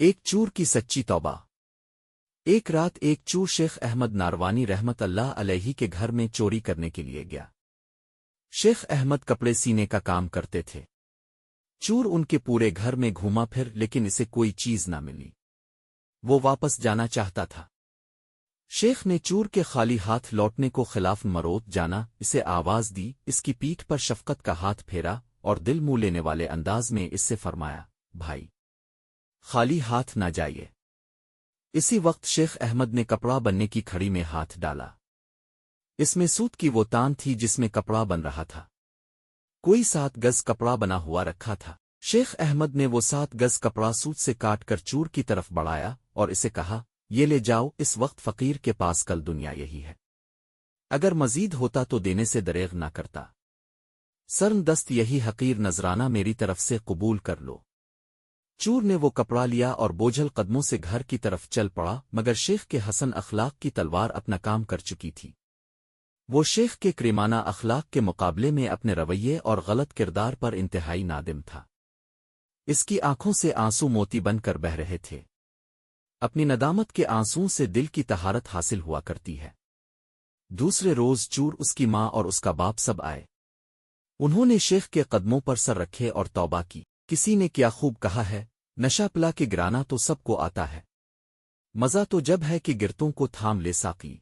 ایک چور کی سچی توبہ۔ ایک رات ایک چور شیخ احمد ناروانی رحمت اللہ علیہ کے گھر میں چوری کرنے کے لیے گیا۔ شیخ احمد کپڑے سینے کا کام کرتے تھے۔ چور ان کے پورے گھر میں گھوما پھر لیکن اسے کوئی چیز نہ ملی۔ وہ واپس جانا چاہتا تھا۔ شیخ نے چور کے خالی ہاتھ لوٹنے کو خلاف مروت جانا، اسے آواز دی، اس کی پیٹھ پر شفقت کا ہاتھ پھیرا اور دل منہ لینے والے انداز میں اس سے فرمایا، بھائی، خالی ہاتھ نہ جائیے۔ اسی وقت شیخ احمد نے کپڑا بننے کی کھڑی میں ہاتھ ڈالا۔ اس میں سوت کی وہ تان تھی جس میں کپڑا بن رہا تھا۔ کوئی 7 گز کپڑا بنا ہوا رکھا تھا۔ شیخ احمد نے وہ 7 گز کپڑا سوت سے کاٹ کر چور کی طرف بڑھایا اور اسے کہا، یہ لے جاؤ، اس وقت فقیر کے پاس کل دنیا یہی ہے۔ اگر مزید ہوتا تو دینے سے دریغ نہ کرتا۔ سرن دست یہی حقیر نذرانہ میری طرف سے قبول کر لو۔ چور نے وہ کپڑا لیا اور بوجھل قدموں سے گھر کی طرف چل پڑا، مگر شیخ کے حسن اخلاق کی تلوار اپنا کام کر چکی تھی۔ وہ شیخ کے کریمانہ اخلاق کے مقابلے میں اپنے رویے اور غلط کردار پر انتہائی نادم تھا۔ اس کی آنکھوں سے آنسو موتی بن کر بہہ رہے تھے۔ اپنی ندامت کے آنسوؤں سے دل کی طہارت حاصل ہوا کرتی ہے۔ دوسرے روز چور، اس کی ماں اور اس کا باپ سب آئے۔ انہوں نے شیخ کے قدموں پر سر رکھے اور توبہ کی۔ کسی نے کیا خوب کہا ہے، نشہ پلا کے گرانا تو سب کو آتا ہے، مزہ تو جب ہے کہ گرتوں کو تھام لے ساقی۔